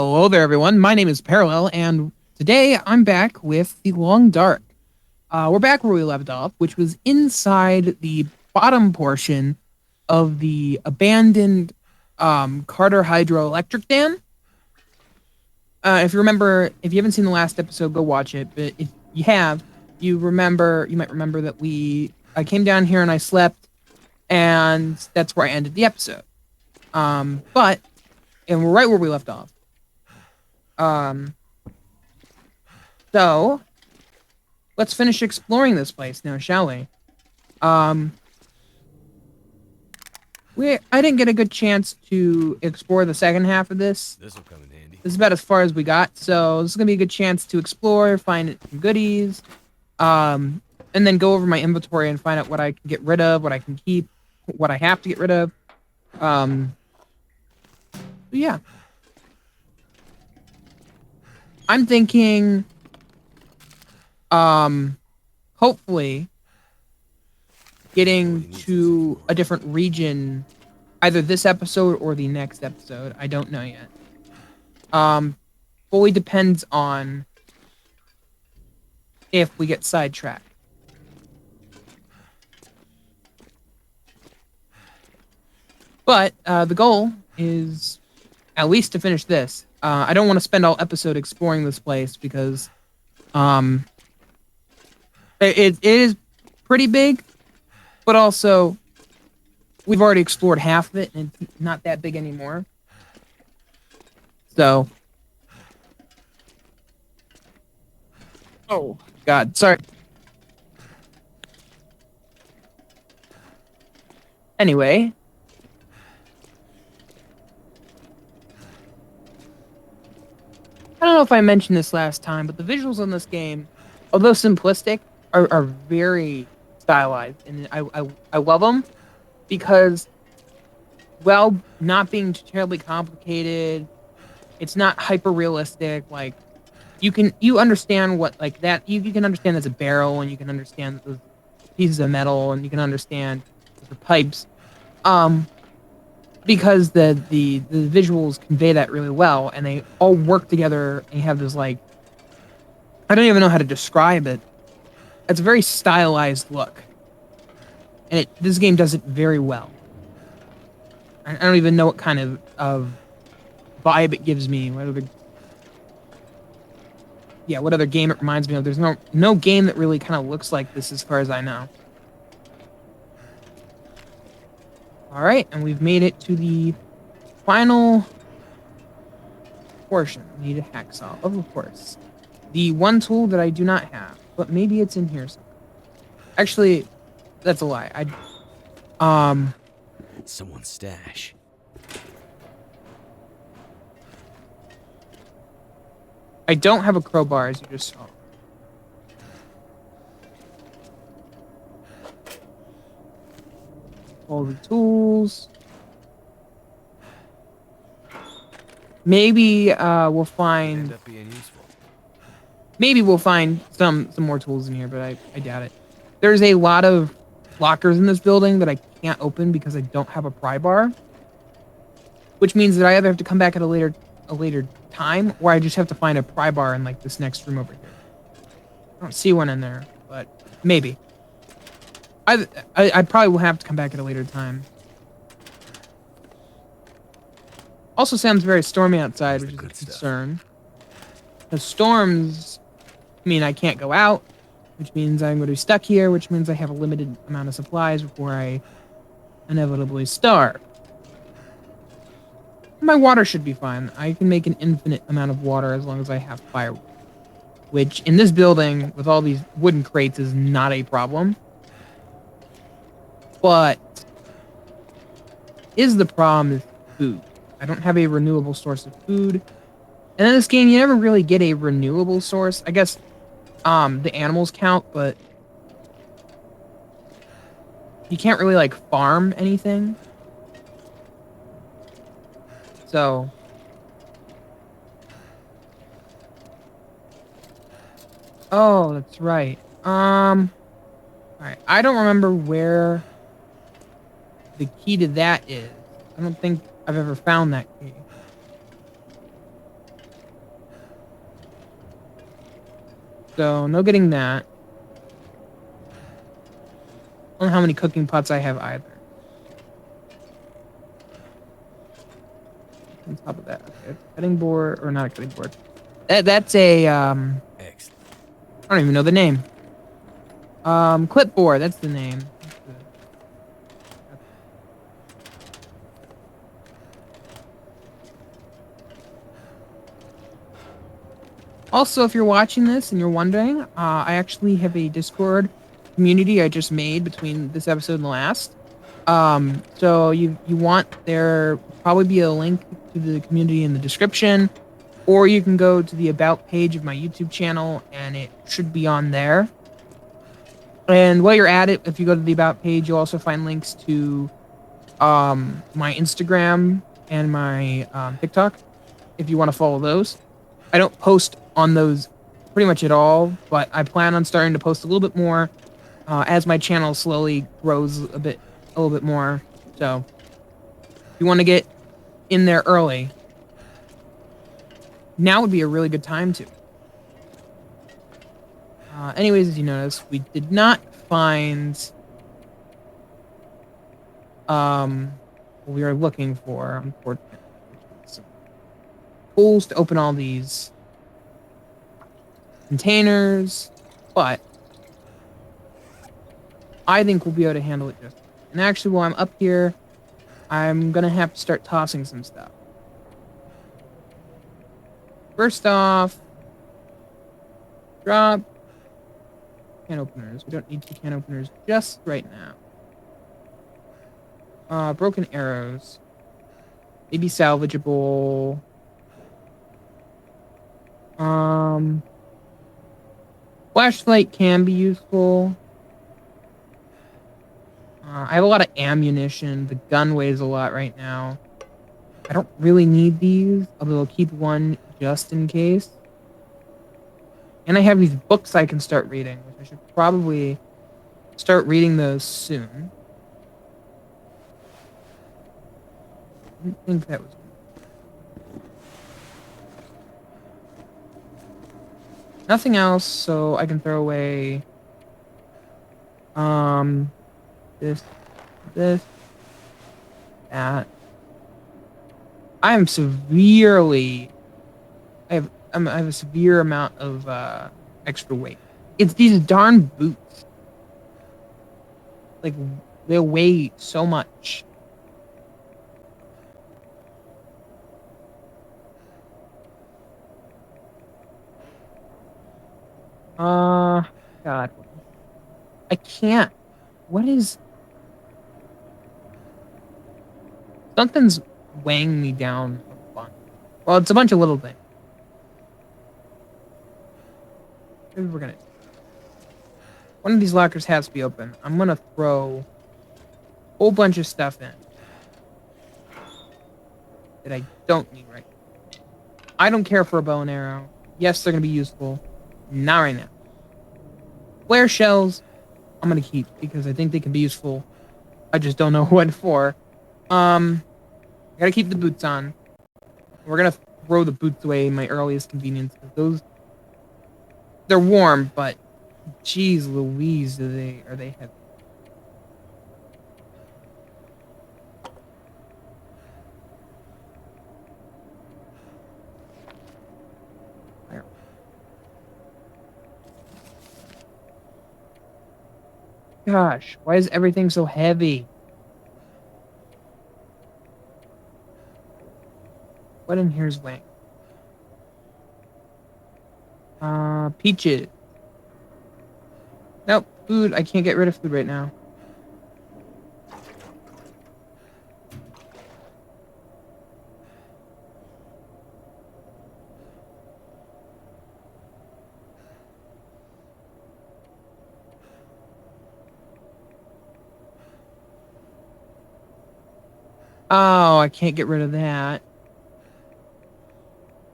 Hello there, everyone. My name is Parallel, and today I'm back with The Long Dark. We're back where we left off, which was inside the bottom portion of the abandoned Carter Hydroelectric Dam. If you remember, if you haven't seen the last episode, go watch it. But if you have, you might remember that I came down here and I slept, and that's where I ended the episode. And we're right where we left off. Um, so let's finish exploring this place now, shall we? Um, I didn't get a good chance to explore the second half of this. This will come in handy. This is about as far as we got, so this is gonna be a good chance to explore, find some goodies, and then go over my inventory and find out what I can get rid of, what I can keep, what I have to get rid of. Yeah. I'm thinking, hopefully getting to a different region, either this episode or the next episode. I don't know yet. Fully depends on if we get sidetracked. But the goal is at least to finish this. I don't want to spend all episode exploring this place because it is pretty big, but also we've already explored half of it and it's not that big anymore. So, oh God, sorry. Anyway, I don't know if I mentioned this last time, but the visuals on this game, although simplistic, are very stylized, and I love them because, well, not being terribly complicated, it's not hyper realistic. Like you understand what like that you can understand there's a barrel, and you can understand those pieces of metal, and you can understand the pipes, because the visuals convey that really well, and they all work together, and you have this like, I don't even know how to describe it. It's a very stylized look, and this game does it very well. I don't even know what kind of vibe it gives me. What other game it reminds me of? There's no game that really kind of looks like this, as far as I know. All right, and we've made it to the final portion. We need a hacksaw, of course. The one tool that I do not have, but maybe it's in here somewhere. Actually, that's a lie. Someone's stash. I don't have a crowbar, as you just saw. All the tools. Maybe we'll find. End up being useful. Maybe we'll find some more tools in here, but I doubt it. There's a lot of lockers in this building that I can't open because I don't have a pry bar, which means that I either have to come back at a later time, or I just have to find a pry bar in like this next room over here. I don't see one in there, but maybe. I probably will have to come back at a later time. Also sounds very stormy outside, which is a concern. The storms mean I can't go out, which means I'm going to be stuck here, which means I have a limited amount of supplies before I inevitably starve. My water should be fine. I can make an infinite amount of water as long as I have firewood, which in this building with all these wooden crates is not a problem. But the problem is food. I don't have a renewable source of food. And in this game, you never really get a renewable source. I guess the animals count, but you can't really like farm anything. So oh, that's right. All right. I don't remember where the key to that is. I don't think I've ever found that key. So no getting that. I don't know how many cooking pots I have either. On top of that, okay, cutting board or not a cutting board. That's a Excellent. I don't even know the name. Clipboard. That's the name. Also, if you're watching this and you're wondering, I actually have a Discord community I just made between this episode and the last. So you want there probably be a link to the community in the description, or you can go to the about page of my YouTube channel and it should be on there. And while you're at it, if you go to the about page, you'll also find links to my Instagram and my TikTok if you want to follow those. I don't post on those pretty much at all, but I plan on starting to post a little bit more as my channel slowly grows a little bit more. So if you want to get in there early, now would be a really good time to. Anyways, as you notice, we did not find what we were looking for, unfortunately. Some tools to open all these containers, but I think we'll be able to handle it just. And actually, while I'm up here, I'm gonna have to start tossing some stuff. First off, drop can openers. We don't need 2 can openers just right now. Broken arrows. Maybe salvageable. Flashlight can be useful. I have a lot of ammunition. The gun weighs a lot right now. I don't really need these, although I'll keep one just in case. And I have these books I can start reading, which I should probably start reading those soon. I didn't think that was... Nothing else, so I can throw away... this, that. I have a severe amount of extra weight. It's these darn boots. Like, they weigh so much. God. I can't. What is... Something's weighing me down a bunch. Well, it's a bunch of little things. Maybe we're gonna... One of these lockers has to be open. I'm gonna throw a whole bunch of stuff in that I don't need right now. I don't care for a bow and arrow. Yes, they're gonna be useful. Not right now. Flare shells, I'm gonna keep because I think they can be useful. I just don't know what for. I gotta keep the boots on. We're gonna throw the boots away in my earliest convenience. Those, they're warm, but geez Louise, are they heavy? Gosh, why is everything so heavy? What in here's weighing? Peaches. Nope, food. I can't get rid of food right now. Oh, I can't get rid of that.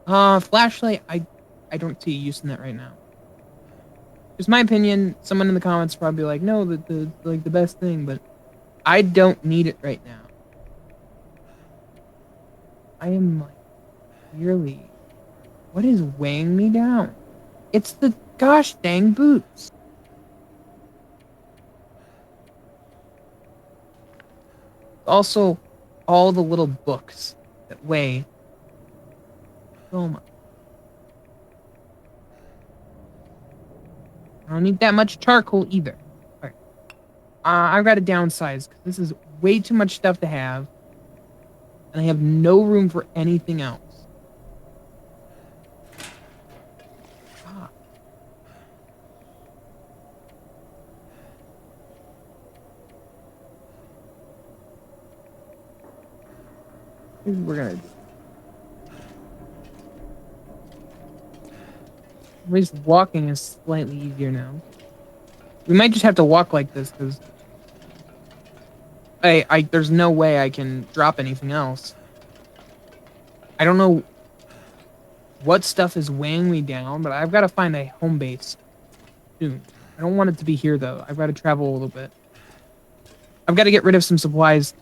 Flashlight. I don't see use in that right now. Just my opinion. Someone in the comments probably like, no, the best thing, but I don't need it right now. I am like, really, what is weighing me down? It's the gosh dang boots. Also, all the little books that weigh so much. I don't need that much charcoal either. All right. I've got to downsize because this is way too much stuff to have, and I have no room for anything else. Ah. Here's what we're gonna do. At least walking is slightly easier now. We might just have to walk like this because there's no way I can drop anything else. I don't know what stuff is weighing me down, but I've got to find a home base soon. I don't want it to be here though. I've got to travel a little bit. I've got to get rid of some supplies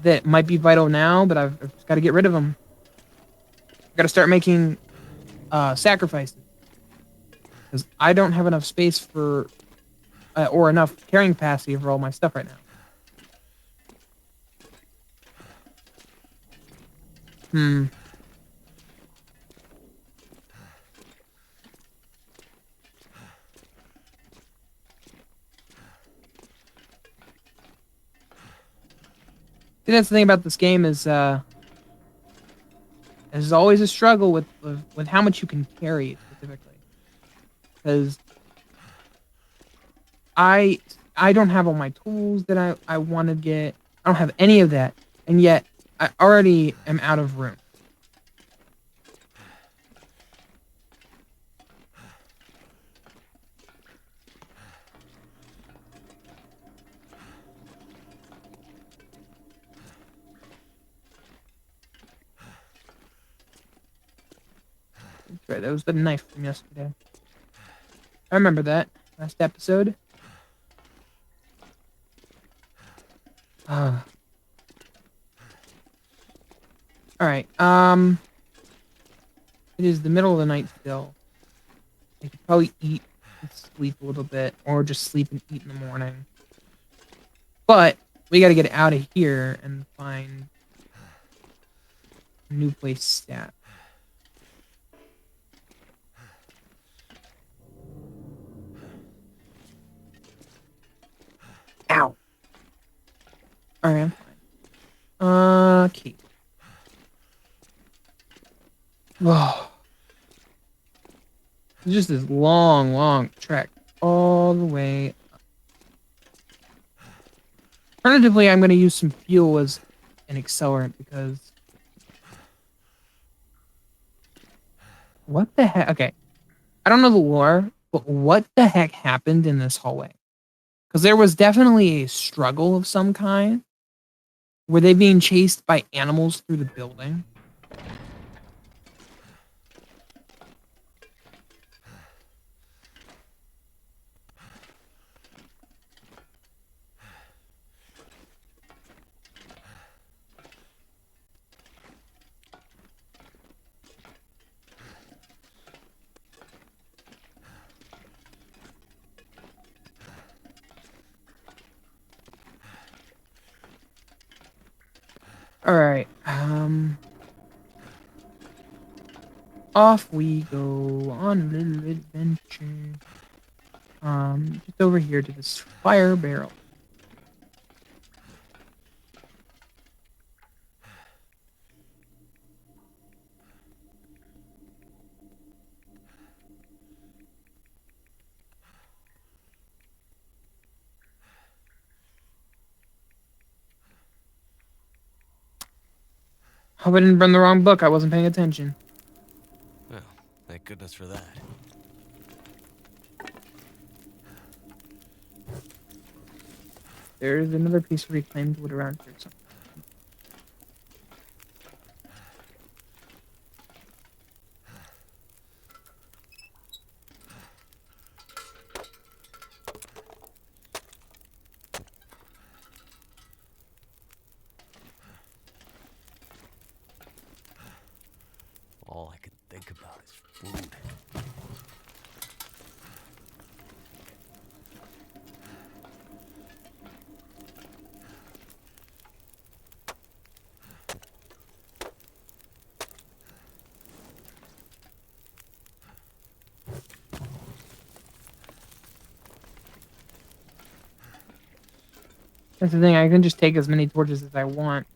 that might be vital now, but I've just got to get rid of them. I've got to start making sacrifices because I don't have enough space for or enough carrying capacity for all my stuff right now. See, that's the thing about this game is there's always a struggle with how much you can carry specifically, because I don't have all my tools that I want to get. I don't have any of that, and yet I already am out of room. That's right, that was the knife from yesterday. I remember that last episode. All right. It is the middle of the night still. I could probably eat and sleep a little bit, or just sleep and eat in the morning. But we got to get out of here and find a new place stat. Ow. All right, I'm fine. Okay. Whoa. It's just this long, long trek all the way up. Alternatively, I'm going to use some fuel as an accelerant because... What the heck? Okay. I don't know the lore, but what the heck happened in this hallway? Because there was definitely a struggle of some kind. Were they being chased by animals through the building? All right. Off we go on a little adventure. Just over here to this fire barrel. Hope I didn't burn the wrong book. I wasn't paying attention. Well, thank goodness for that. There's another piece of reclaimed wood around here somewhere. All I can think about is food. That's the thing. I can just take as many torches as I want.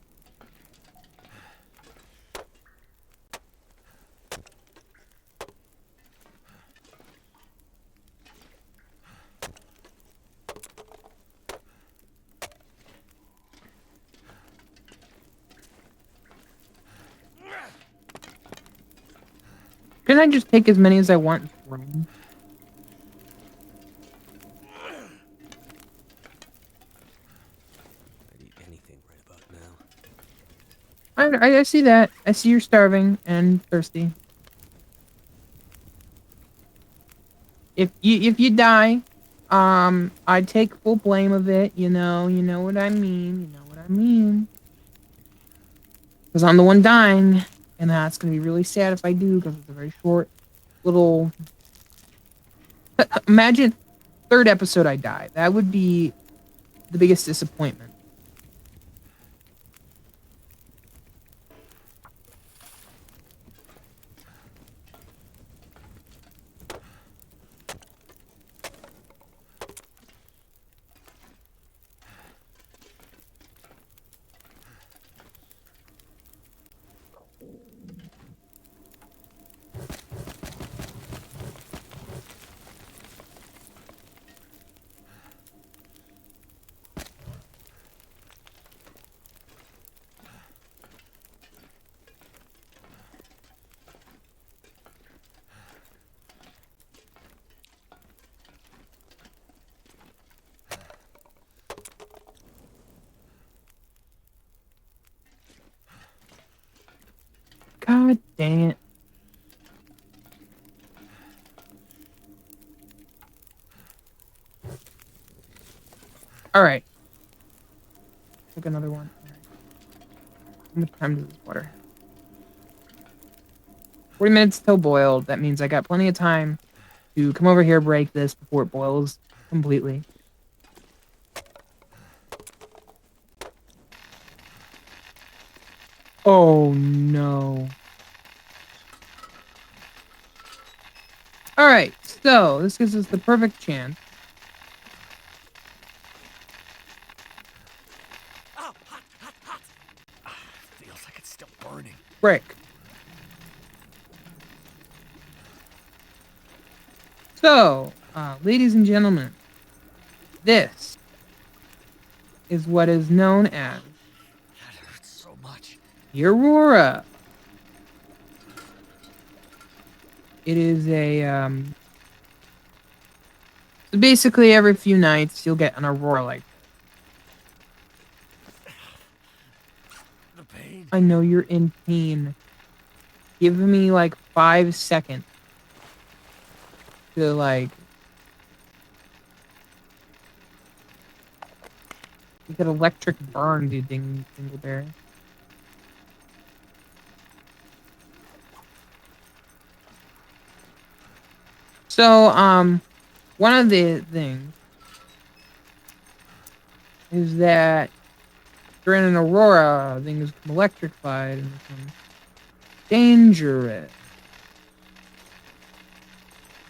Couldn't I just take as many as I want and throw 'em? I'd eat anything right about now. I see that. I see you're starving and thirsty. If you die, I take full blame of it. You know what I mean. You know what I mean. Because I'm the one dying, and that's gonna be really sad if I do. Because it's a very short, little. Imagine, third episode I die. That would be the biggest disappointment. God dang it. Alright. Took another one. All right. How much time does this water? 40 minutes till boiled. That means I got plenty of time to come over here, break this before it boils completely. Oh no. Alright, so this gives us the perfect chance. Oh, hot, hot, hot! Feels like it's still burning. Break. So, ladies and gentlemen, this is what is known as That hurts so much. the Aurora. It is a, so basically every few nights you'll get an Aurora like this. The pain. I know you're in pain. Give me like 5 seconds to like you get electric burn, dude, Dingleberry. So, one of the things is that during an aurora, things become electrified and become dangerous.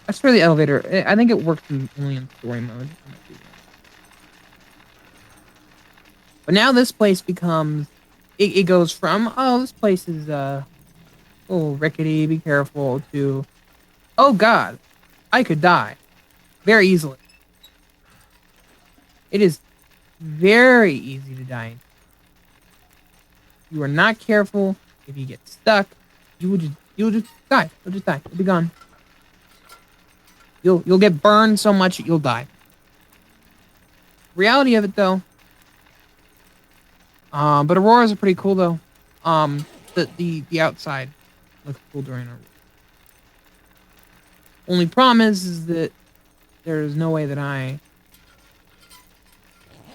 As for the elevator, I think it works only in story mode. But now this place becomes, it goes from, oh, this place is, oh, rickety, be careful, to, oh god, I could die very easily. It is very easy to die. If you are not careful, if you get stuck, you'll just die. You'll just die. You'll be gone. You'll get burned so much that you'll die. Reality of it though. But auroras are pretty cool though. The outside looks cool during aurora. Only problem is that there's no way that I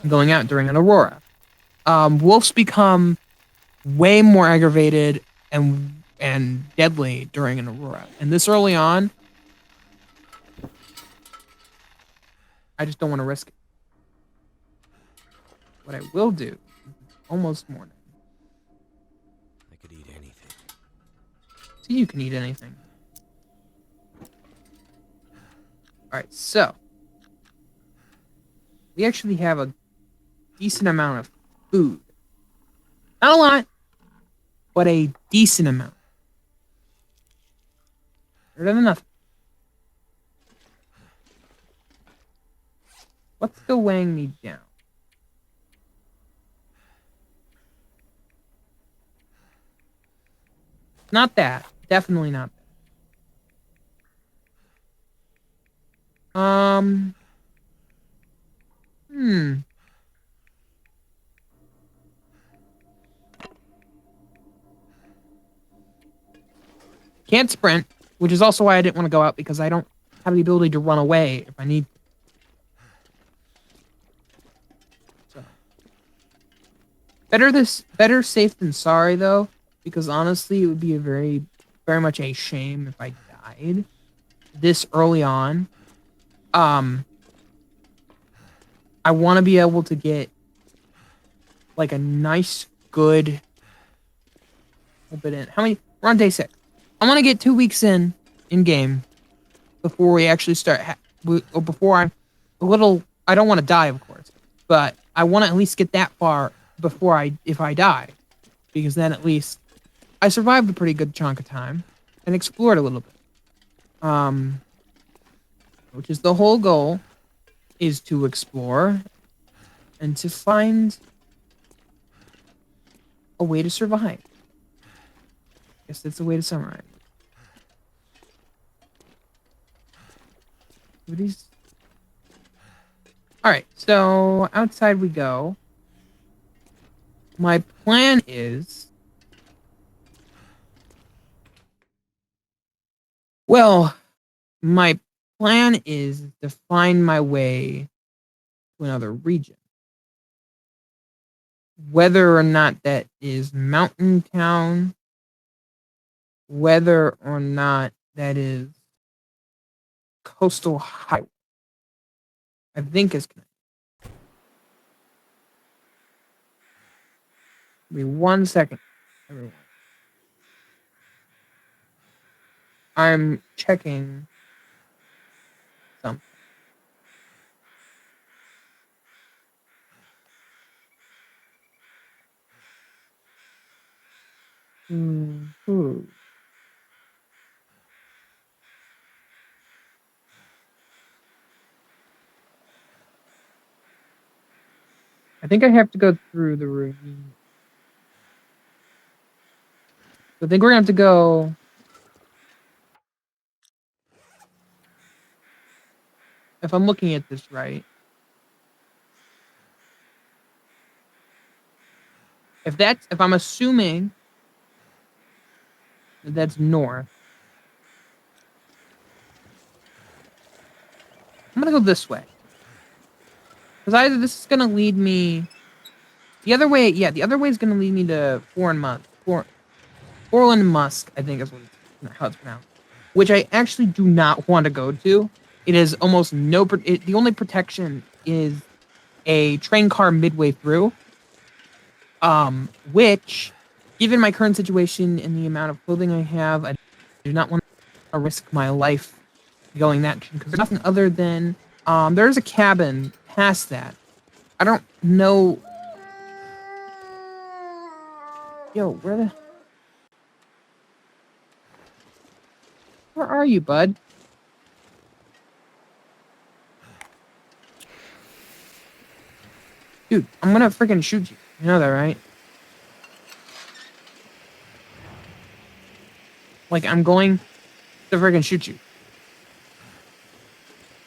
am going out during an aurora. Wolves become way more aggravated and deadly during an aurora. And this early on, I just don't want to risk it. What I will do, almost morning. I could eat anything. So you can eat anything. Alright, so we actually have a decent amount of food. Not a lot, but a decent amount. Better than nothing. What's still weighing me down? Not that. Definitely not that. Can't sprint, which is also why I didn't want to go out, because I don't have the ability to run away if I need. So. Better safe than sorry, though, because honestly, it would be a very much a shame if I died this early on. I want to be able to get like a nice, good. Bit in. How many? We're on day 6. I want to get 2 weeks in game before we actually start. Or before I'm a little. I don't want to die, of course, but I want to at least get that far before if I die, because then at least I survived a pretty good chunk of time and explored a little bit. Which is the whole goal, is to explore and to find a way to survive. I guess that's the way to summarize. Alright, so outside we go. My plan is... Well, my plan is to find my way to another region. Whether or not that is Mountain Town, whether or not that is Coastal Highway, I think is connected. Give me 1 second, everyone. I'm checking something. I think I have to go through the ravine. I think we're gonna have to go. If I'm looking at this right. If I'm assuming that that's north. I'm gonna go this way. Because either this is gonna lead me. The other way, yeah, the other way is gonna lead me to Forland Musk, I think is how it's pronounced. Which I actually do not want to go to. It is almost no. The only protection is a train car midway through. Which, given my current situation and the amount of clothing I have, I do not want to risk my life going that, because there's nothing other than there's a cabin past that. I don't know. Yo, where are you, bud? Dude, I'm gonna freaking shoot you. You know that, right? Like, I'm going to freaking shoot you.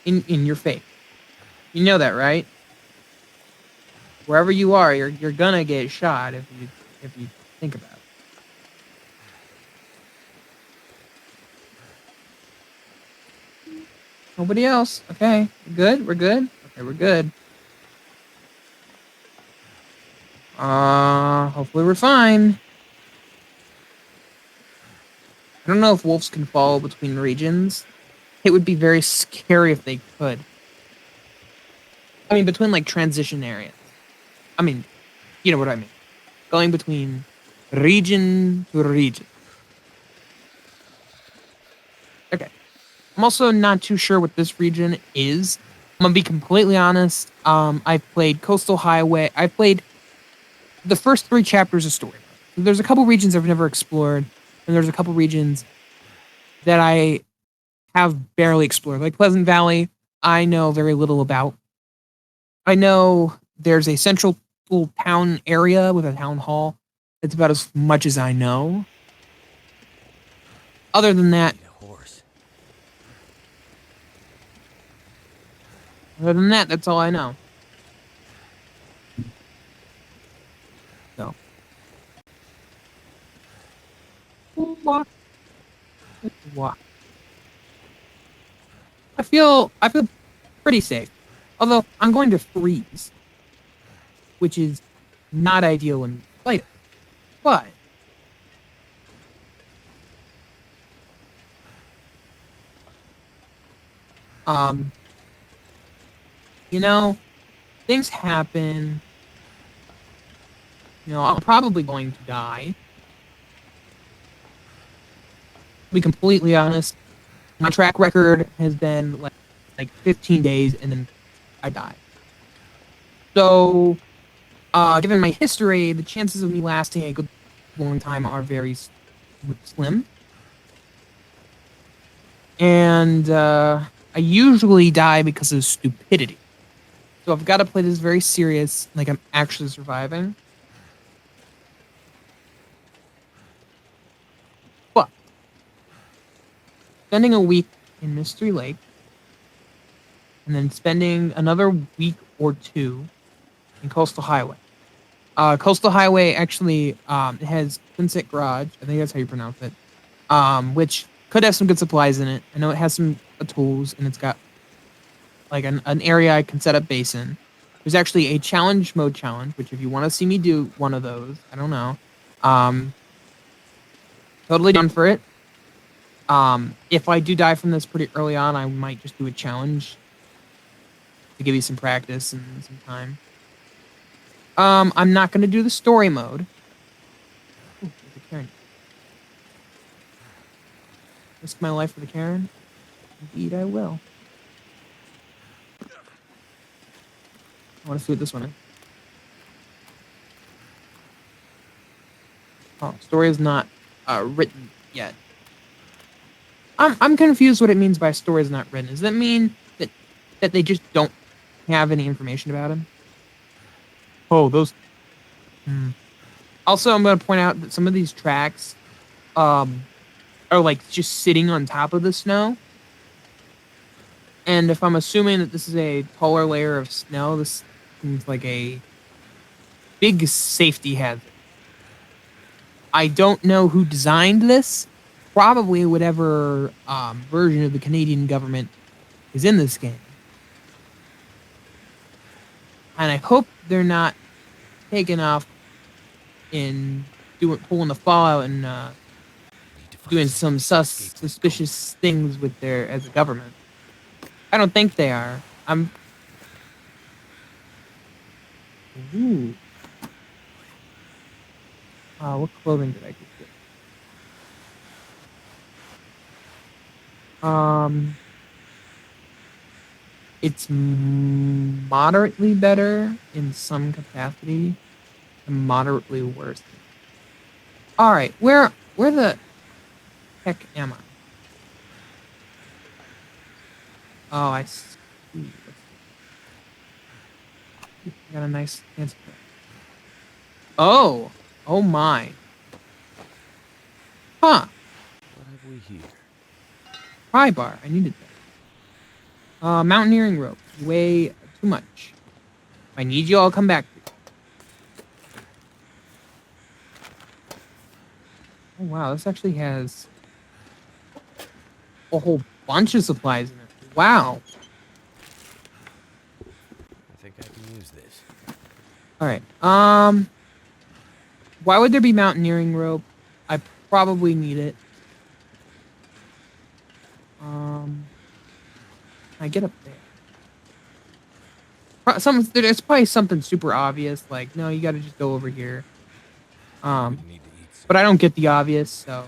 In your face. You know that, right? Wherever you are, you're gonna get shot if you think about it. Nobody else. Okay. We're good? We're good? Okay, we're good. Hopefully we're fine. I don't know if wolves can follow between regions. It would be very scary if they could. I mean, between, like, transition areas. I mean, you know what I mean. Going between region to region. Okay. I'm also not too sure what this region is. gonna be completely honest. I've played Coastal Highway. I've played the first 3 chapters of story mode. There's a couple regions I've never explored, and there's a couple regions that I have barely explored. Like Pleasant Valley, I know very little about. I know there's a central little town area with a town hall. It's about as much as I know. Other than that, Need a horse. that's all I know. So, walk, walk. I feel pretty safe. Although I'm going to freeze, which is not ideal in flight. But um, you know, things happen. I'm probably going to die. To be completely honest, my track record has been like 15 days and then I die. So, given my history, the chances of me lasting a good long time are very slim. And I usually die because of stupidity. So I've got to play this very serious, like I'm actually surviving. But spending a week in Mystery Lake, and then spending another week or 2 in Coastal Highway. Coastal Highway actually it has Sunset Garage. I think that's how you pronounce it. Which could have some good supplies in it. I know it has some tools, and it's got like an area I can set up base in. There's actually a challenge mode challenge, which if you want to see me do one of those, I don't know. Um, totally done for it. If I do die from this pretty early on, I might just do a challenge to give you some practice and some time. I'm not going to do the story mode. Ooh, there's a Karen. Risk my life for the Karen? Indeed, I will. I want to see what this one is. Oh, story is not written yet. I'm confused what it means by story is not written. Does that mean that they just don't have any information about him? Oh, those. Also, I'm going to point out that some of these tracks are like just sitting on top of the snow. And if I'm assuming that this is a taller layer of snow, this seems like a big safety hazard. I don't know who designed this. Probably whatever version of the Canadian government is in this game. And I hope they're not taking off in pulling the Fallout and doing some suspicious things with as a government. I don't think they are. Ooh. What clothing did I just get? It's moderately better in some capacity and moderately worse. All right, where the heck am I? Oh, I see. Got a nice fancy. Oh my. Huh. What have we here? Pry bar. I needed that. Mountaineering rope. Way too much. If I need you, I'll come back to you. Oh wow, this actually has a whole bunch of supplies in it. Wow. I think I can use this. All right. Why would there be mountaineering rope? I probably need it. I get up there. There's probably something super obvious, like no, you got to just go over here. We need to eat some. But I don't get the obvious, so.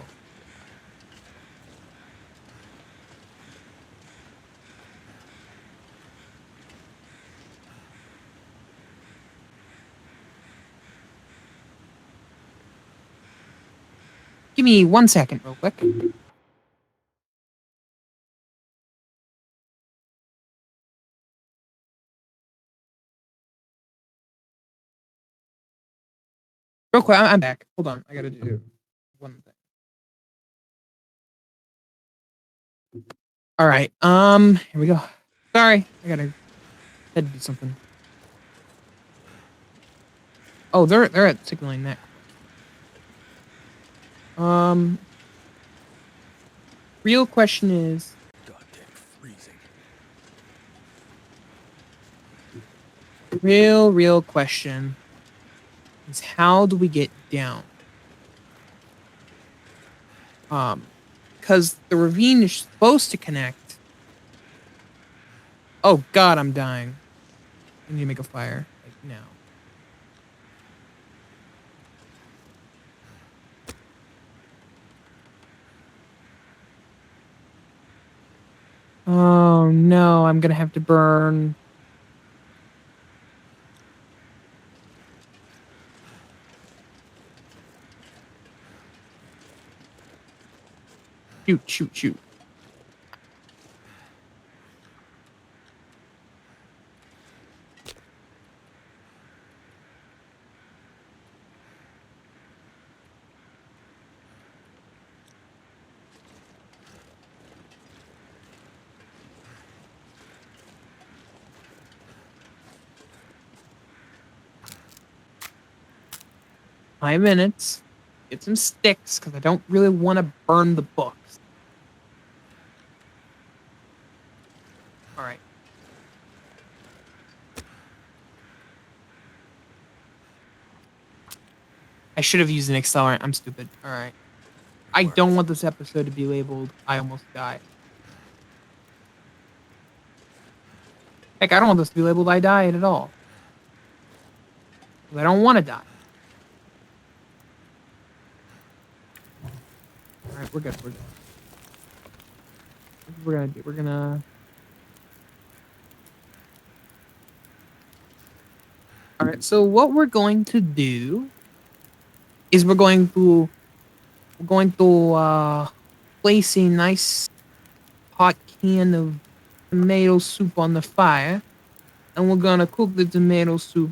Give me 1 second, real quick. Real quick, I'm back. Hold on, I gotta do one thing. All right, here we go. Sorry, I had to do something. Oh, they're at signaling that. Real question is, Goddamn freezing. real question is, how do we get down? Because the ravine is supposed to connect. Oh God, I'm dying. I need to make a fire like now. Oh no, I'm gonna have to burn. Shoot. 5 minutes. Get some sticks because I don't really want to burn the books. All right. I should have used an accelerant. I'm stupid. All right. I don't want this episode to be labeled "I almost died." Heck, I don't want this to be labeled "I died" at all. I don't want to die. All right, we're good. We're gonna. All right. So what we're going to do is we're going to place a nice hot can of tomato soup on the fire, and we're gonna cook the tomato soup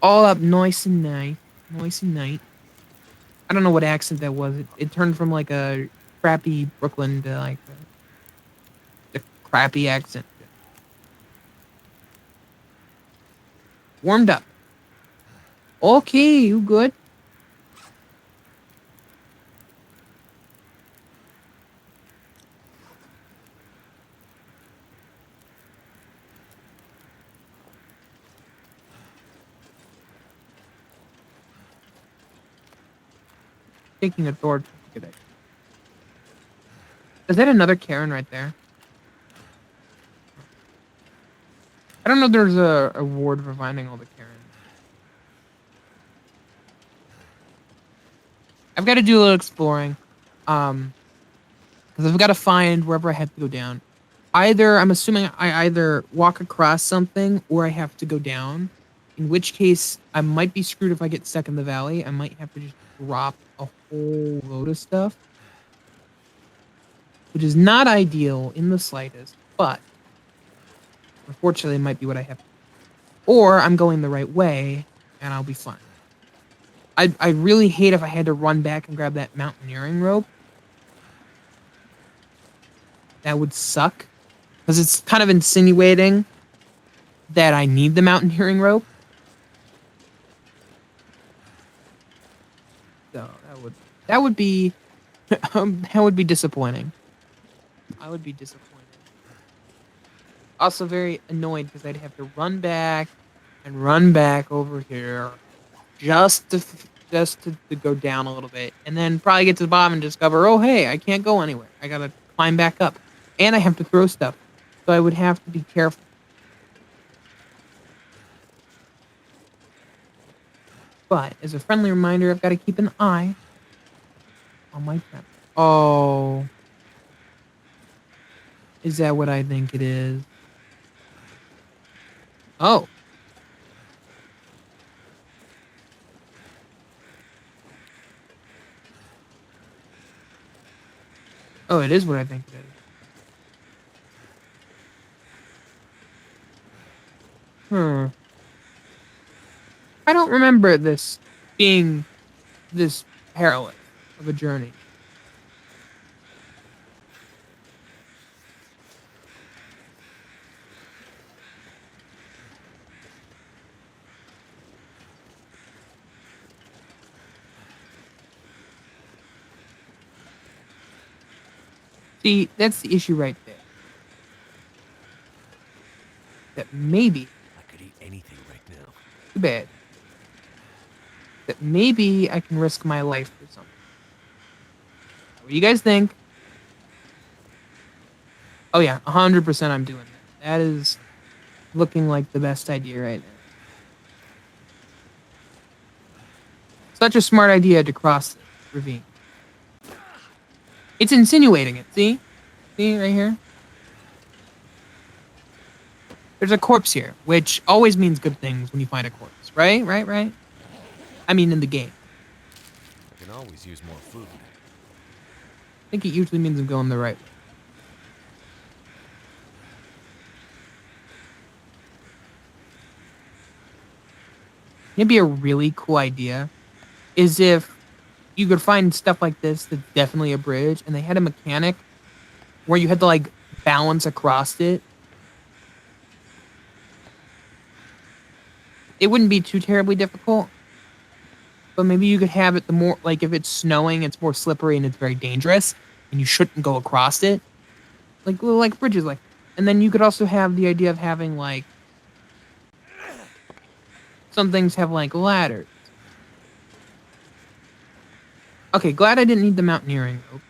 all up nice and nice. I don't know what accent that was. It turned from like a crappy Brooklyn to like a crappy accent. Warmed up. Okay, you good? Taking a torch. Good idea. Is that another Karen right there? I don't know if there's a award for finding all the Karens. I've got to do a little exploring. Because I've got to find wherever I have to go down. I'm assuming I either walk across something or I have to go down. In which case, I might be screwed if I get stuck in the valley. I might have to just drop a whole load of stuff, which is not ideal in the slightest, but unfortunately, it might be what I have to do. Or I'm going the right way and I'll be fine. I really hate if I had to run back and grab that mountaineering rope. That would suck. Because it's kind of insinuating that I need the mountaineering rope. So that would be that would be disappointing. I would be disappointed. Also very annoyed because I'd have to run back and run back over here just to go down a little bit, and then probably get to the bottom and discover, oh hey, I can't go anywhere. I gotta climb back up, and I have to throw stuff, so I would have to be careful. But as a friendly reminder, I've got to keep an eye on my friend. Oh, is that what I think it is? Oh, Oh, it is what I think it is. Hmm. I don't remember this being this perilous of a journey. See, that's the issue right there. That maybe, I could eat anything right now. too bad, that maybe I can risk my life for something. What do you guys think? Oh yeah, 100% I'm doing that. That is looking like the best idea right now. Such a smart idea to cross the ravine. It's insinuating it, see? See right here? There's a corpse here, which always means good things when you find a corpse, right? Right? I mean, in the game. I can always use more food. I think it usually means I'm going the right way. Maybe a really cool idea is if you could find stuff like this that's definitely a bridge, and they had a mechanic where you had to like balance across it. It wouldn't be too terribly difficult, but maybe you could have it the more like if it's snowing, it's more slippery and it's very dangerous, and you shouldn't go across it. Like bridges, like, and then you could also have the idea of having like some things have like ladders. Okay, glad I didn't need the mountaineering rope.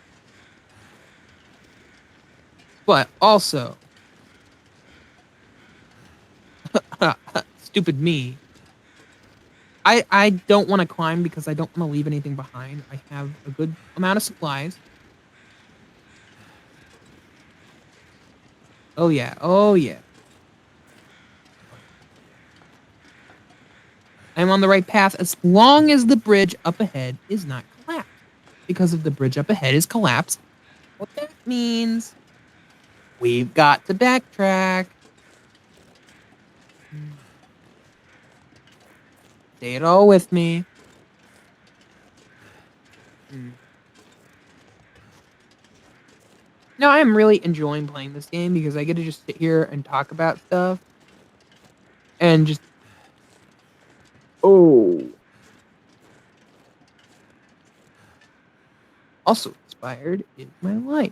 But also, stupid me. I don't want to climb because I don't want to leave anything behind. I have a good amount of supplies. Oh yeah, oh yeah. I'm on the right path as long as the bridge up ahead is not collapsed. Because if the bridge up ahead is collapsed, what that means, we've got to backtrack. Say it all with me. No, I am really enjoying playing this game because I get to just sit here and talk about stuff and just. Oh. Also inspired is my life.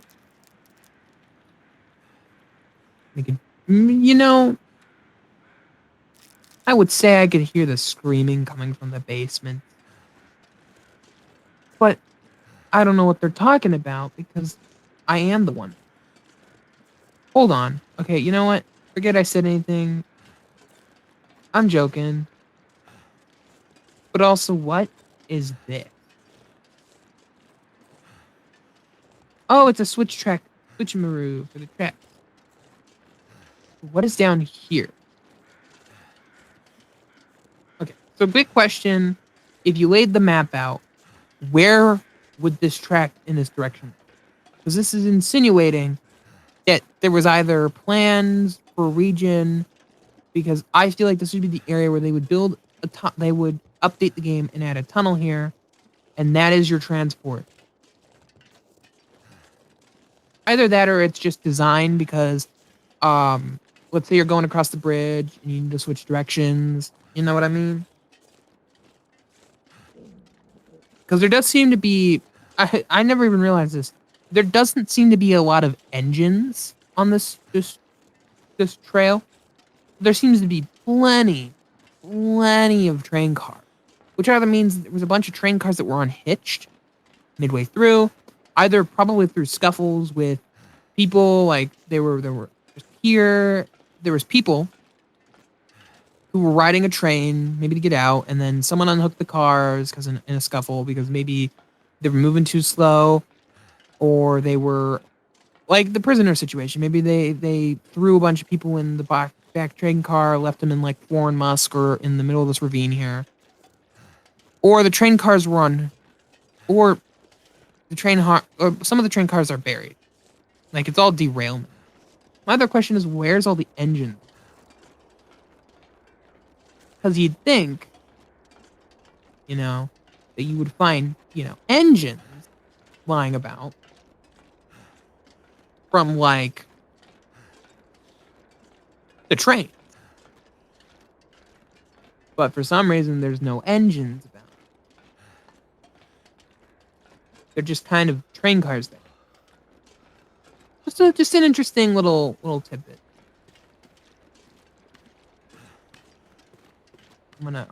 You know, I would say I could hear the screaming coming from the basement. But I don't know what they're talking about because I am the one. Hold on. Okay, you know what? Forget I said anything. I'm joking. But also, what is this? Oh, it's a switch track, switcheroo for the track. What is down here? Okay, so big question. If you laid the map out, where would this track in this direction? Because this is insinuating that there was either plans for a region, because I feel like this would be the area where they would build they would update the game and add a tunnel here, and that is your transport. Either that or it's just designed because, let's say you're going across the bridge and you need to switch directions. You know what I mean? Because there does seem to be, I never even realized this. There doesn't seem to be a lot of engines on this trail. There seems to be plenty of train cars, which either means there was a bunch of train cars that were unhitched midway through, either probably through scuffles with people, like there were just here. There was people who were riding a train, maybe to get out, and then someone unhooked the cars because in a scuffle because maybe they were moving too slow, or they were like the prisoner situation. Maybe they threw a bunch of people in the back train car, left them in like Warren Musk or in the middle of this ravine here, or the train cars were on, or or some of the train cars are buried. Like it's all derailment. My other question is, where's all the engines? Because you'd think, you know, that you would find, engines lying about from like the train. But for some reason, there's no engines about. They're just kind of train cars there. Just an interesting little tidbit. I'm gonna.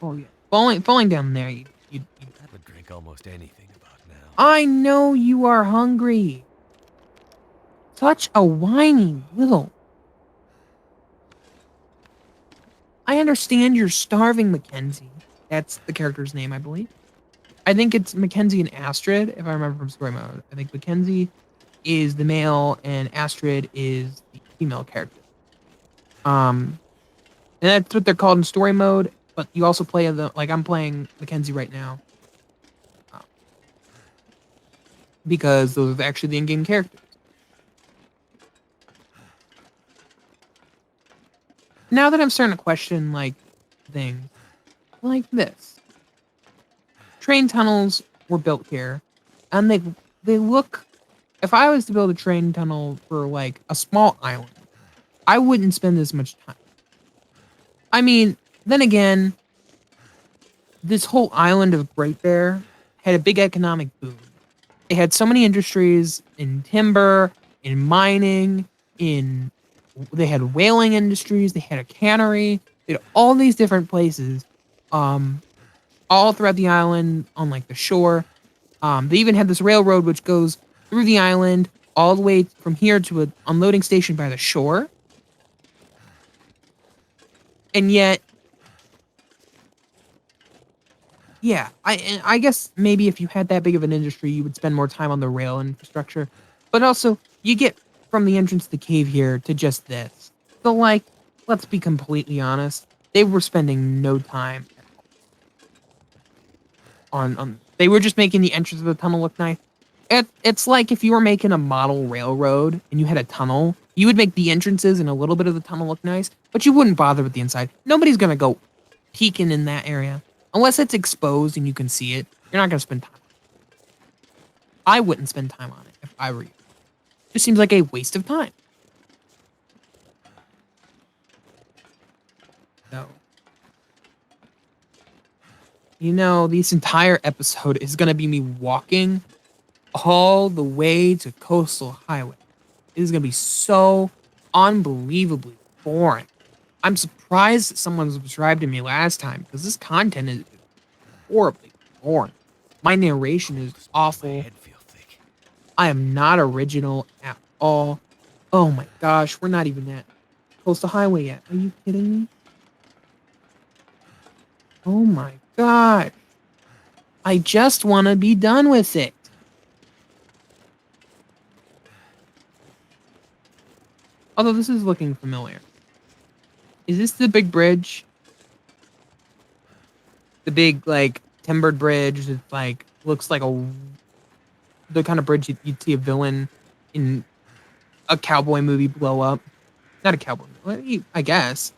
Oh yeah, falling down there. I would drink almost anything about now. I know you are hungry. Such a whiny little. I understand you're starving, Mackenzie. That's the character's name, I believe. I think it's Mackenzie and Astrid, if I remember from story mode. I think Mackenzie is the male and Astrid is the female character. And that's what they're called in story mode. But you also play I'm playing Mackenzie right now, because those are actually the in-game characters. Now that I'm starting to question like things like this, train tunnels were built here, and they look. If I was to build a train tunnel for like a small island, I wouldn't spend this much time. I mean, then again, this whole island of Great Bear had a big economic boom. They had so many industries in timber, in mining, in they had whaling industries, they had a cannery, they had all these different places, um, all throughout the island on like the shore. They even had this railroad which goes through the island all the way from here to an unloading station by the shore. And yet, yeah, I guess maybe if you had that big of an industry, you would spend more time on the rail infrastructure. But also, you get from the entrance to the cave here to just this. So, like, let's be completely honest, they were spending no time on. They were just making the entrance of the tunnel look nice. It's like if you were making a model railroad and you had a tunnel, you would make the entrances and a little bit of the tunnel look nice, but you wouldn't bother with the inside. Nobody's gonna go peeking in that area unless it's exposed and you can see it. You're not gonna spend time. I wouldn't spend time on it if I were you. It just seems like a waste of time. So, this entire episode is gonna be me walking all the way to Coastal Highway. It is gonna be so unbelievably boring. I'm surprised that someone subscribed to me last time because this content is horribly boring. My narration is My awful. head feel thick. I am not original at all. Oh my gosh, we're not even at Coastal Highway yet. Are you kidding me? Oh my god. I just want to be done with it. Although this is looking familiar. Is this the big bridge? The big, like, timbered bridge that, like, looks like the kind of bridge you'd see a villain in a cowboy movie blow up. Not a cowboy movie, I guess.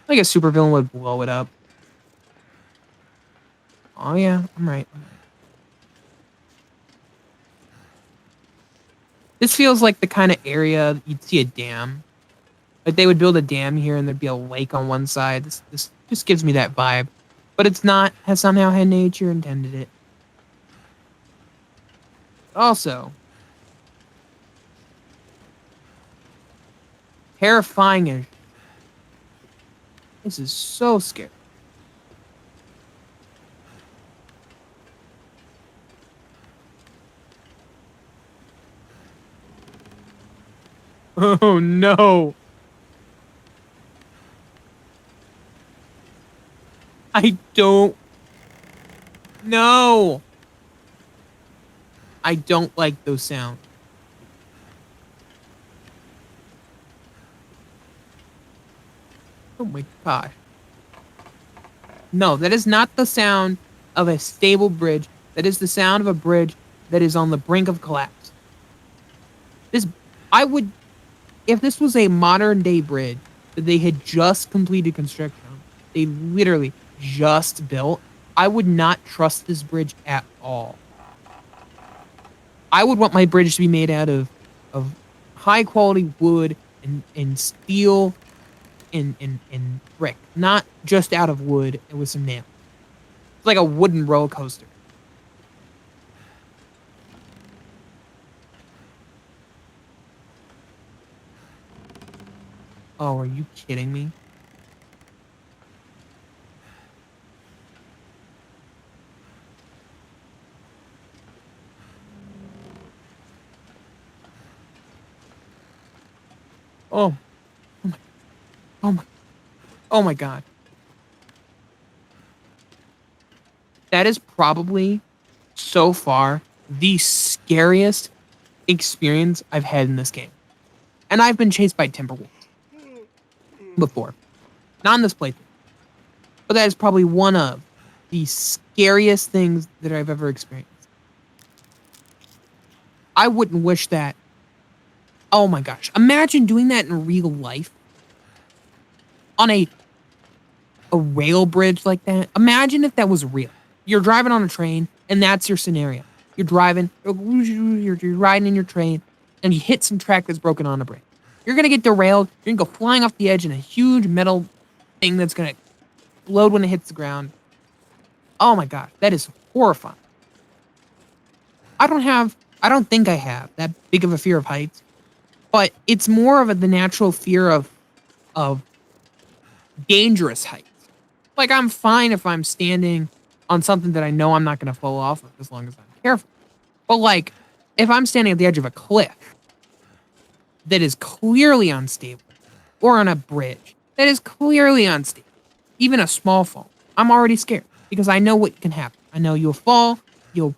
Like a supervillain would blow it up. Oh yeah, I'm right. This feels like the kind of area you'd see a dam. Like they would build a dam here and there'd be a lake on one side. This just gives me that vibe. But it's not, has somehow had nature intended it. Also, terrifying as this is so scary. Oh no. I don't know. I don't like those sounds. Oh my gosh. No, that is not the sound of a stable bridge. That is the sound of a bridge that is on the brink of collapse. This, I would, if this was a modern day bridge that they had just completed construction on, they literally just built, I would not trust this bridge at all. I would want my bridge to be made out of high quality wood and steel and brick, not just out of wood and with some nails. It's like a wooden roller coaster. Oh, are you kidding me? Oh, oh my, oh my, oh my God. That is probably so far the scariest experience I've had in this game. And I've been chased by Timberwolves before. Not in this playthrough. But that is probably one of the scariest things that I've ever experienced. I wouldn't wish that. Oh my gosh. Imagine doing that in real life. On a rail bridge like that. Imagine if that was real. You're driving on a train, and that's your scenario. You're driving, you're riding in your train, and you hit some track that's broken on a bridge. You're gonna get derailed. You're gonna go flying off the edge in a huge metal thing that's gonna explode when it hits the ground. Oh my gosh, that is horrifying. I don't think I have that big of a fear of heights, but it's more of the natural fear of dangerous heights. Like, I'm fine if I'm standing on something that I know I'm not going to fall off of as long as I'm careful. But, like, if I'm standing at the edge of a cliff that is clearly unstable, or on a bridge that is clearly unstable, even a small fall, I'm already scared because I know what can happen. I know you'll fall, the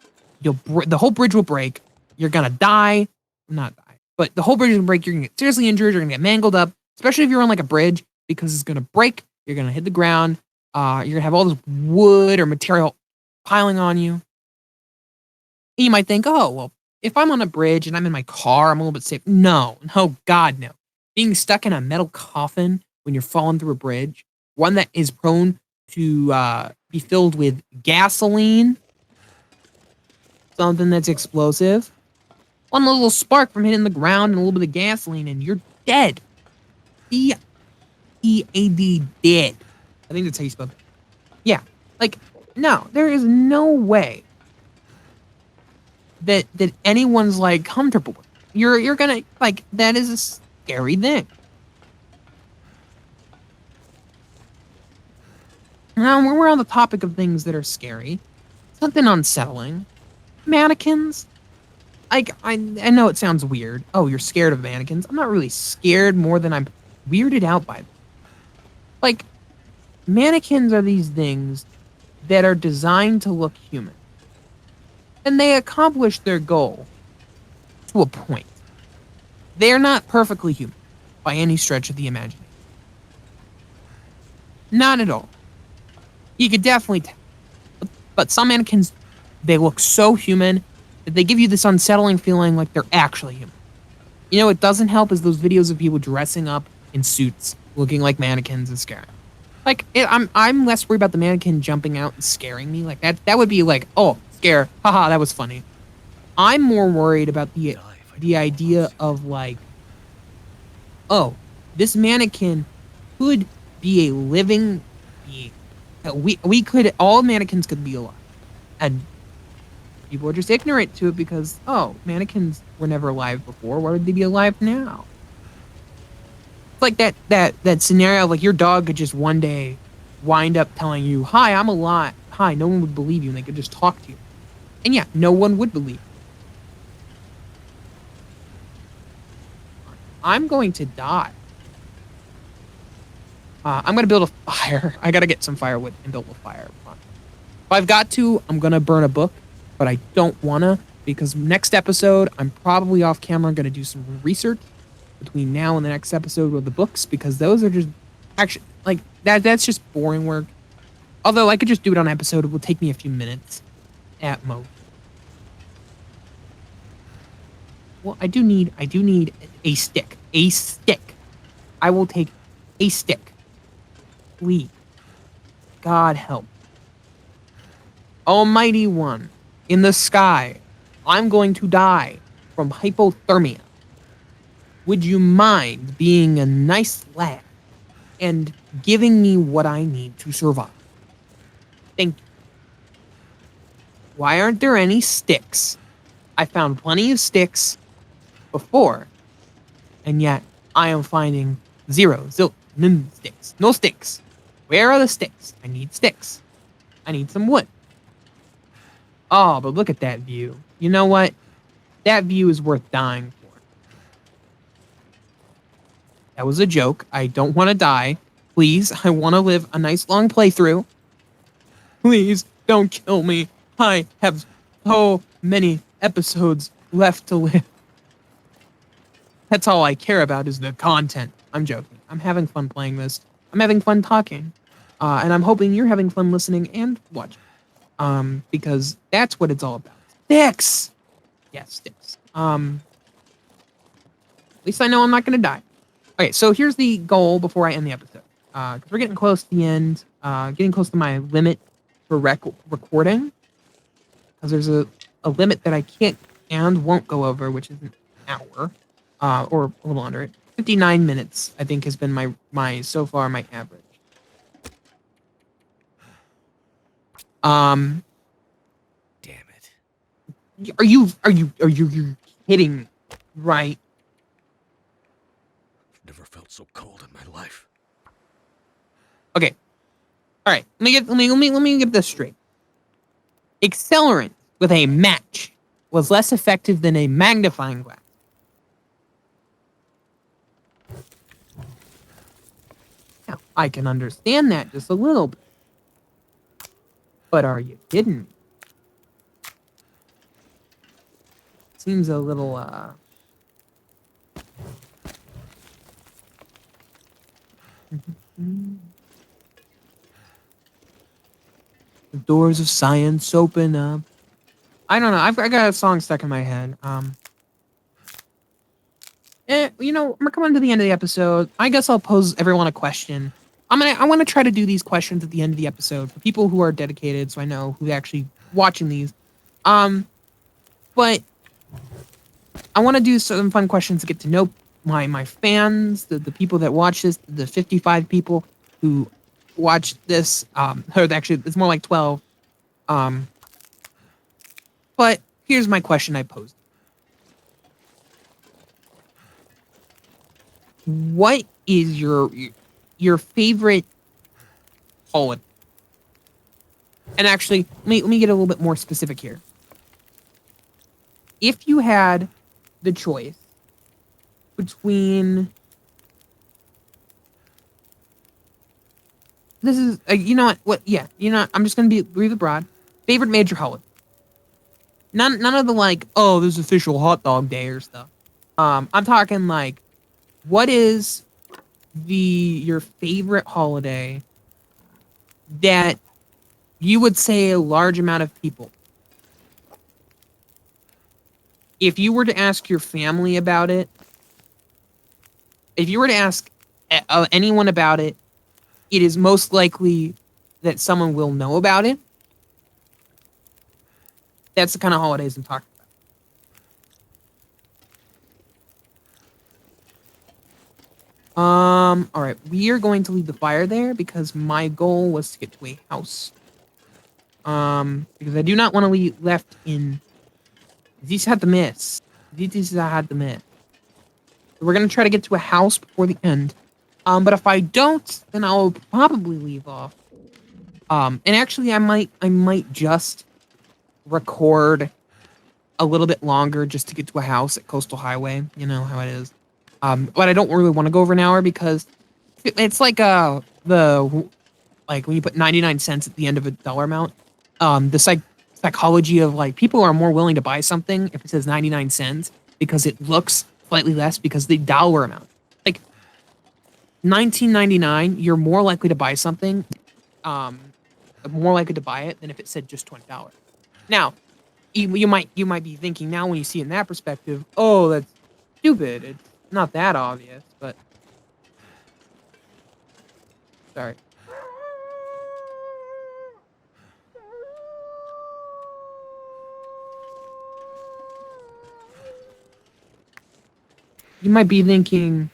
whole bridge will break, you're going to die, not die, but the whole bridge will break, you're going to get seriously injured, you're going to get mangled up, especially if you're on, like, a bridge, because it's going to break, you're going to hit the ground, you're going to have all this wood or material piling on you. And you might think, oh, well, if I'm on a bridge and I'm in my car, I'm a little bit safe. No, God, no. Being stuck in a metal coffin when you're falling through a bridge, one that is prone to be filled with gasoline, something that's explosive, one little spark from hitting the ground and a little bit of gasoline, and you're dead. E-A-D, dead. I think that's how you spell it. Yeah. Like, no, there is no way that anyone's, like, comfortable with. You're gonna, like, that is a scary thing. Now, when we're on the topic of things that are scary, something unsettling, mannequins. Like, I know it sounds weird. Oh, you're scared of mannequins. I'm not really scared more than I'm weirded out by them. Like, mannequins are these things that are designed to look human. And they accomplish their goal to a point. They're not perfectly human by any stretch of the imagination. Not at all. You could definitely tell. But some mannequins, they look so human that they give you this unsettling feeling like they're actually human. You know, it doesn't help is those videos of people dressing up in suits, looking like mannequins and scaring. Like, I'm less worried about the mannequin jumping out and scaring me. Like, that would be like, oh, scare. Haha, that was funny. I'm more worried about the idea of, like, oh, this mannequin could be a living being. All mannequins could be alive. And people are just ignorant to it because, oh, mannequins were never alive before. Why would they be alive now? It's like that scenario of, like, your dog could just one day wind up telling you, hi, I'm alive. Hi, no one would believe you, and they could just talk to you. And yeah, no one would believe you. I'm going to die. I'm going to build a fire. I got to get some firewood and build a fire. If I've got to, I'm going to burn a book, but I don't want to because next episode, I'm probably off camera going to do some research between now and the next episode with the books because those are just... Actually, Like that's just boring work. Although I could just do it on episode, it will take me a few minutes at most. Well, I do need a stick. A stick. I will take a stick. Please. God help. Almighty One, in the sky, I'm going to die from hypothermia. Would you mind being a nice lad and giving me what I need to survive? Thank you. Why aren't there any sticks? I found plenty of sticks before, and yet I am finding none sticks. No sticks. Where are the sticks? I need sticks. I need some wood. Oh, but look at that view. You know what? That view is worth dying for. That was a joke. I don't want to die. Please, I want to live a nice long playthrough. Please, don't kill me. I have so many episodes left to live. That's all I care about is the content. I'm joking. I'm having fun playing this. I'm having fun talking. And I'm hoping you're having fun listening and watching. Because that's what it's all about. Sticks! Yeah, sticks. At least I know I'm not going to die. Okay, so here's the goal before I end the episode. Because we're getting close to the end. Getting close to my limit for recording. Because there's a limit that I can't and won't go over, which is an hour. Or a little under it. 59 minutes, I think, has been my so far my average. Damn it. Are you kidding? Right. I've never felt so cold in my life. Okay. All right. Let me get this straight. Accelerant with a match was less effective than a magnifying glass. Now, I can understand that just a little bit. But are you kidding? Seems a little, The doors of science open up. I don't know. I got a song stuck in my head. We're coming to the end of the episode. I guess I'll pose everyone a question. I want to try to do these questions at the end of the episode for people who are dedicated, so I know who's actually watching these. But I want to do some fun questions to get to know my fans, the people that watch this, the 55 people who watch this. Or actually, it's more like 12. But here's my question I posed. What is your favorite holiday? And actually, let me get a little bit more specific here. If you had the choice between this is you know what yeah, I'm just gonna breathe abroad. Favorite major holiday. None of the like, oh, this is official hot dog day or stuff. I'm talking like, what is your favorite holiday that you would say a large amount of people, if you were to ask your family about it, if you were to ask anyone about it, it is most likely that someone will know about it. That's the kind of holidays I'm talking about. All right, we are going to leave the fire there because my goal was to get to a house. Because I do not want to leave left in. This had to miss. This I had to miss. So we're gonna try to get to a house before the end. But if I don't, then I'll probably leave off. And actually, I might just record a little bit longer just to get to a house at Coastal Highway. You know how it is. But I don't really want to go over an hour because it's like like when you put 99 cents at the end of a dollar amount. The psychology of like people are more willing to buy something if it says 99 cents because it looks slightly less because the dollar amount. Like $19.99, you're more likely to buy something, um, more likely to buy it than if it said just $20. Now, you might be thinking now when you see it in that perspective, oh, that's stupid. It's not that obvious, but sorry. You might be thinking,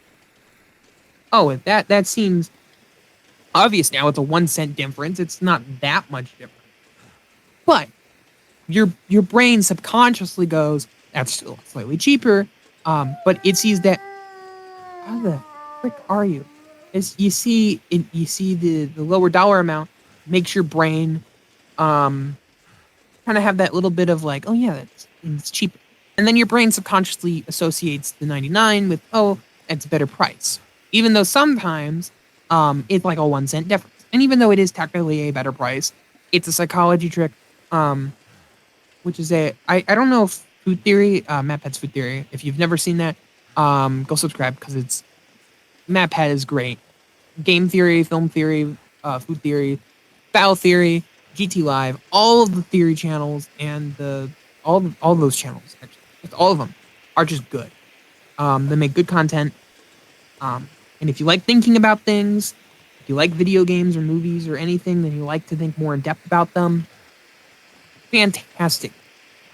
oh, that seems obvious now. It's a 1 cent difference. It's not that much different. But your brain subconsciously goes, that's still slightly cheaper. But it sees that, how the frick are you? You see the lower dollar amount makes your brain kind of have that little bit of like, oh yeah, it's cheaper. And then your brain subconsciously associates the 99 with, oh, it's a better price. Even though sometimes it's like a 1 cent difference. And even though it is technically a better price, it's a psychology trick, which is I don't know if Food Theory, MatPat's Food Theory, if you've never seen that, go subscribe because it's, MatPat is great. Game theory, film theory, food theory, battle theory, GT Live, all of the theory channels and all those channels, actually, just all of them are just good. They make good content. And if you like thinking about things, if you like video games or movies or anything, then you like to think more in depth about them, fantastic,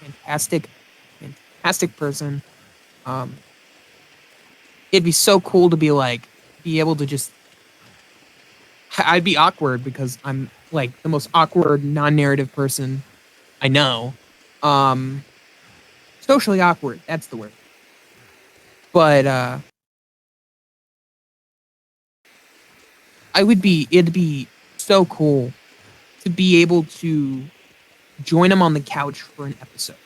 fantastic, fantastic person. It'd be so cool to be able to just, I'd be awkward because I'm like the most awkward non-narrative person I know. Um, Socially awkward, that's the word. But it'd be so cool to be able to join him on the couch for an episode.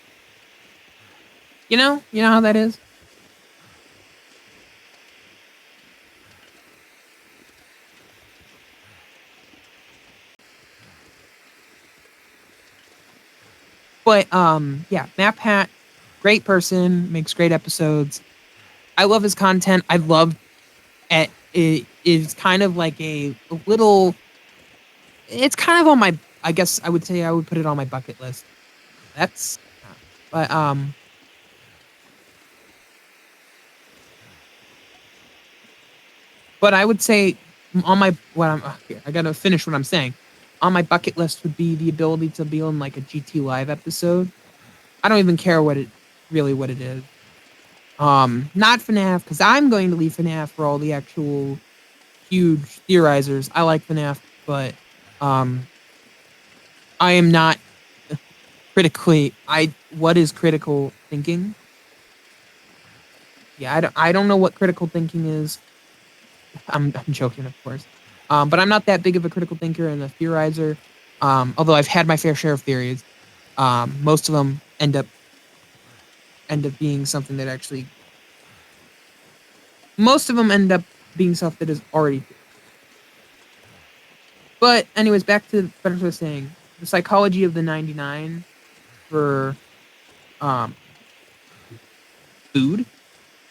You know how that is? But yeah, MatPat, great person, makes great episodes. I love his content. I love it is kind of like a little, it's kind of on my, I guess I would say I would put it on my bucket list. That's but but I would say on my what I'm here, I gotta finish what I'm saying. On my bucket list would be the ability to be on like a GT Live episode. I don't even care what it is. Not FNAF because I'm going to leave FNAF for all the actual huge theorizers. I like FNAF, but um, I am not critically. I what is critical thinking? Yeah, I don't know what critical thinking is. I'm joking, of course. But I'm not that big of a critical thinker and a theorizer. Although I've had my fair share of theories. Most of them end up being something that actually. Most of them end up being stuff that is already. But anyways, back to what I was saying. The psychology of the 99 for um, food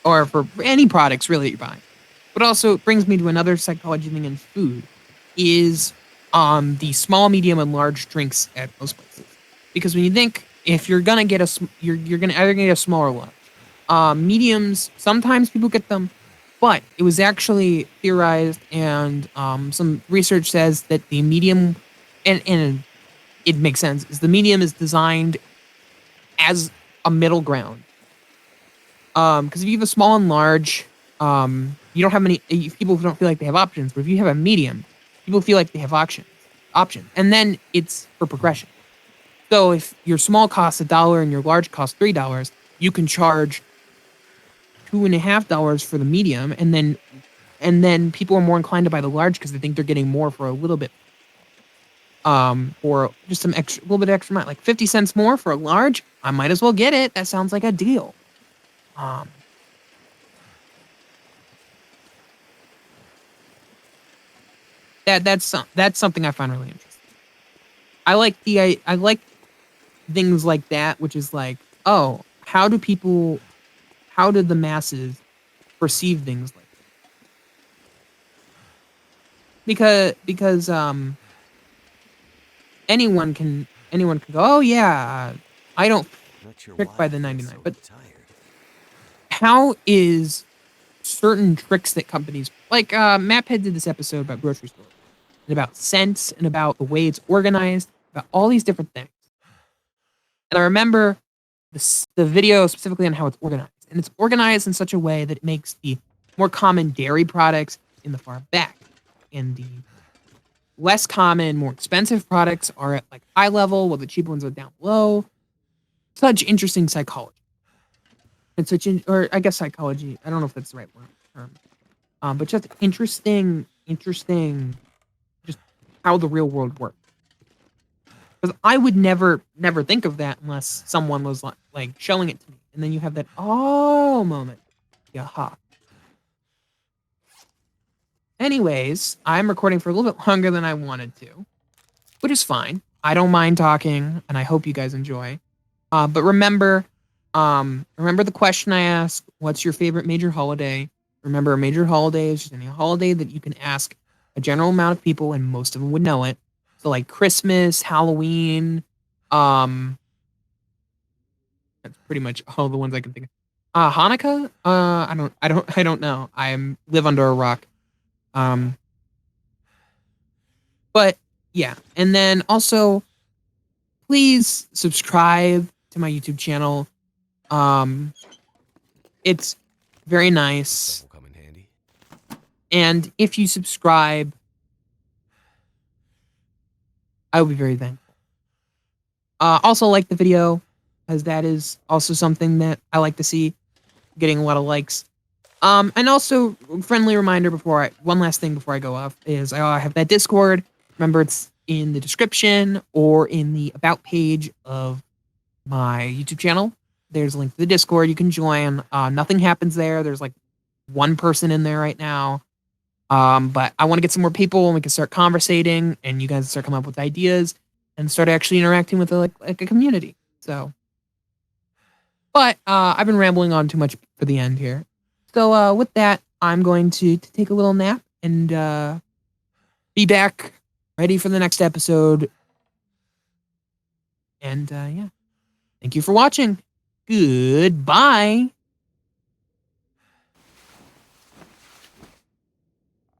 or for any products really that you're buying. But also it brings me to another psychology thing in food is the small, medium, and large drinks at most places. Because when you think if you're gonna get you're gonna either get a small or large. Mediums sometimes people get them, but it was actually theorized and some research says that the medium and it makes sense is the medium is designed as a middle ground. Because if you have a small and large, you don't have many people who don't feel like they have options. But if you have a medium, people feel like they have options, and then it's for progression. So if your small costs $1 and your large costs $3, you can charge $2.50 for the medium, and then people are more inclined to buy the large because they think they're getting more for a little bit. Or just some extra, little bit extra amount, like 50 cents more for a large. I might as well get it. That sounds like a deal. Um, that's something I find really interesting. I like things like that, which is like, oh, how do the masses perceive things like that? because anyone can go, oh yeah, I don't Not sure trick why by I the feel 99, so but tired. how is certain tricks that companies like Maphead did this episode about grocery stores and about scents and about the way it's organized, about all these different things. And I remember the video specifically on how it's organized. And it's organized in such a way that it makes the more common dairy products in the far back. And the less common, more expensive products are at like high level, while the cheaper ones are down low. Such interesting psychology. And or I guess psychology. I don't know if that's the right term. But just interesting, just how the real world works. Because I would never think of that unless someone was like showing it to me, and then you have that oh moment. Yaha. Anyways, I'm recording for a little bit longer than I wanted to, which is fine. I don't mind talking, and I hope you guys enjoy. But remember the question I asked: what's your favorite major holiday? Remember, a major holiday is just any holiday that you can ask a general amount of people, and most of them would know it. So, like Christmas, Halloween, um, that's pretty much all the ones I can think of. Hanukkah? I don't know. Live under a rock. Um, but yeah, and then also please subscribe to my YouTube channel. It's very nice, Stuff will come in handy. and if you subscribe, I will be very thankful. Also like the video, as that is also something that I like to see, getting a lot of likes. And also, friendly reminder one last thing before I go off is I have that Discord. Remember, it's in the description or in the about page of my YouTube channel. There's a link to the Discord. You can join. Nothing happens there. There's like one person in there right now. But I want to get some more people and we can start conversating and you guys start coming up with ideas and start actually interacting with like a community. So, but I've been rambling on too much for the end here. So with that, I'm going to take a little nap and be back ready for the next episode. And yeah, thank you for watching. Goodbye.